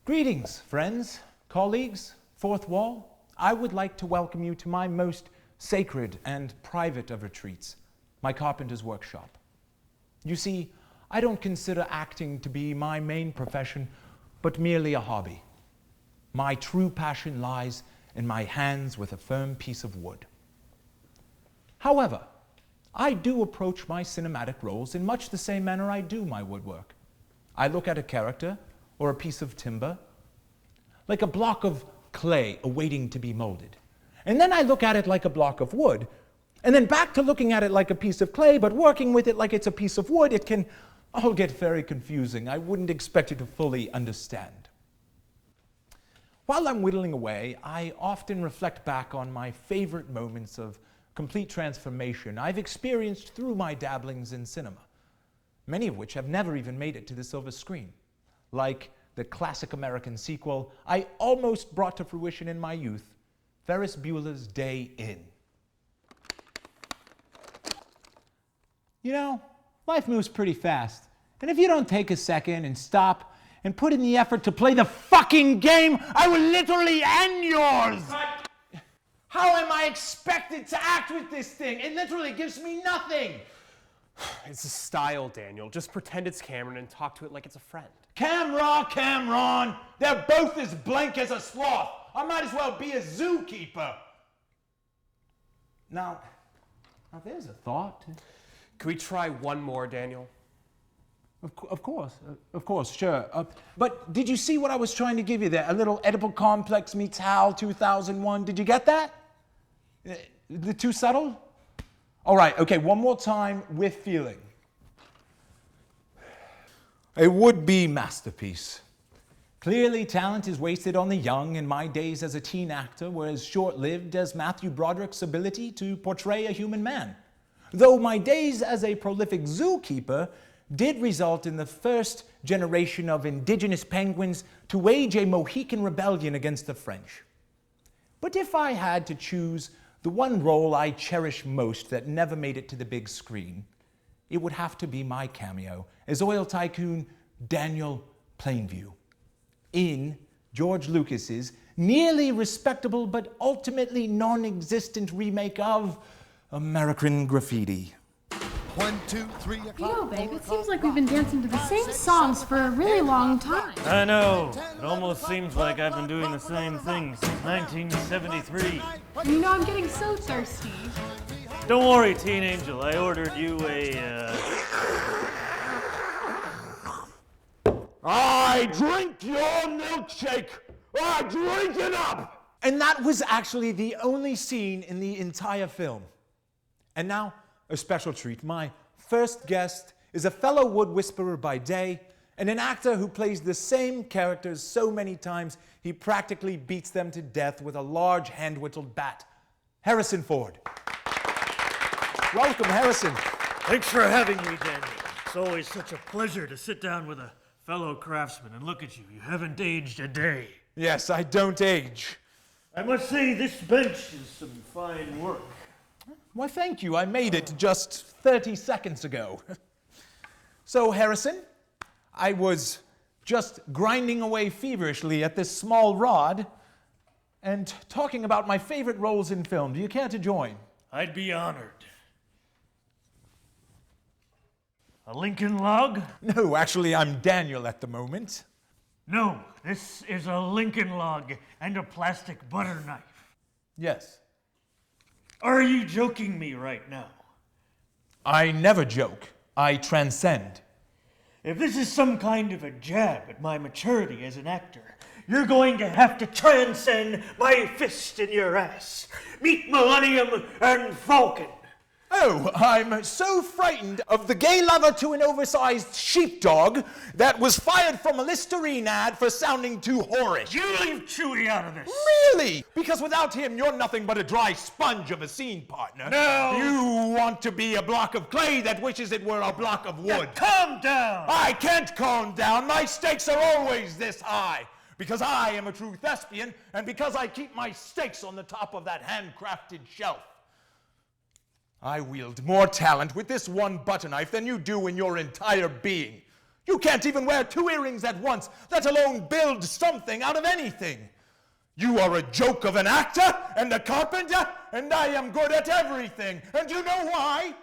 Greetings, friends, colleagues, fourth wall. I would like to welcome you to my most sacred and private of retreats, my Carpenter's workshop. You see, I don't consider acting to be my main profession, but merely a hobby. My true passion lies in my hands with a firm piece of wood. However, I do approach my cinematic roles in much the same manner I do my woodwork. I look at a character or a piece of timber like a block of clay awaiting to be molded. And then I look at it like a block of wood, and then back to looking at it like a piece of clay, but working with it like it's a piece of wood. It can all get very confusing. I wouldn't expect you to fully understand. While I'm whittling away, I often reflect back on my favorite moments of complete transformation I've experienced through my dabblings in cinema, many of which have never even made it to the silver screen, like the classic American sequel I almost brought to fruition in my youth, Ferris Bueller's Day In. You know, life moves pretty fast, and if you don't take a second and stop and put in the effort to play the fucking game, I will literally end yours! How am I expected to act with this thing? It literally gives me nothing! It's a style, Daniel. Just pretend it's Cameron and talk to it like it's a friend. Cameron! They're both as blank as a sloth. I might as well be a zookeeper. Now there's a thought. Can we try one more, Daniel? Of course, sure. But did you see what I was trying to give you there? A little Oedipal Complex meets HAL 2001. Did you get that? Too subtle? All right, okay, one more time with feeling. A would-be masterpiece. Clearly, talent is wasted on the young, and my days as a teen actor were as short-lived as Matthew Broderick's ability to portray a human man. Though my days as a prolific zookeeper did result in the first generation of indigenous penguins to wage a Mohican rebellion against the French. But if I had to choose the one role I cherish most that never made it to the big screen, it would have to be my cameo as oil tycoon Daniel Plainview in George Lucas's nearly respectable but ultimately non-existent remake of American Graffiti. 1, 2, 3 o'clock. You know, babe, it seems like we've been dancing to the same songs for a really long time. I know. It almost seems like I've been doing the same thing since 1973. You know, I'm getting so thirsty. Don't worry, Teen Angel. I ordered you a, I drink your milkshake! I drink it up! And that was actually the only scene in the entire film. And now, a special treat. My first guest is a fellow wood whisperer by day and an actor who plays the same characters so many times he practically beats them to death with a large hand-whittled bat. Harrison Ford. Welcome, Harrison. Thanks for having me, Daniel. It's always such a pleasure to sit down with a fellow craftsman and look at you. You haven't aged a day. Yes, I don't age. I must say, this bench is some fine work. Why, thank you. I made it just 30 seconds ago. So, Harrison, I was just grinding away feverishly at this small rod and talking about my favorite roles in film. Do you care to join? I'd be honored. A Lincoln log? No, actually, I'm Daniel at the moment. No, this is a Lincoln log and a plastic butter knife. Yes. Are you joking me right now? I never joke. I transcend. If this is some kind of a jab at my maturity as an actor, you're going to have to transcend my fist in your ass. Meet Millennium and Falcon. Oh, I'm so frightened of the gay lover to an oversized sheepdog that was fired from a Listerine ad for sounding too whorish. You leave Chewie out of this. Really? Because without him, you're nothing but a dry sponge of a scene partner. No. You want to be a block of clay that wishes it were a block of wood. Now, calm down. I can't calm down. My stakes are always this high. Because I am a true thespian, and because I keep my stakes on the top of that handcrafted shelf. I wield more talent with this one butter knife than you do in your entire being. You can't even wear 2 earrings at once, let alone build something out of anything. You are a joke of an actor and a carpenter, and I am good at everything. And you know why?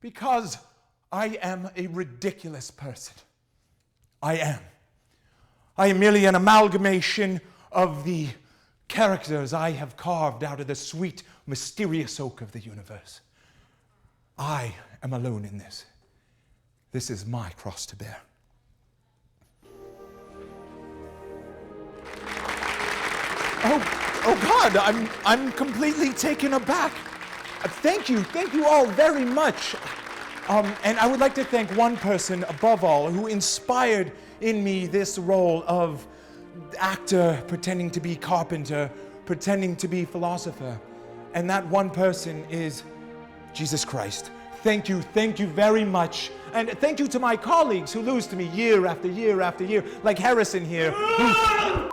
Because I am a ridiculous person. I am. I am merely an amalgamation of the characters I have carved out of the sweet, mysterious oak of the universe. I am alone in this. This is my cross to bear. Oh God, I'm completely taken aback. Thank you all very much. And I would like to thank one person above all who inspired in me this role of actor pretending to be carpenter, pretending to be philosopher. And that one person is Jesus Christ. Thank you very much. And thank you to my colleagues who lose to me year after year after year, like Harrison here, who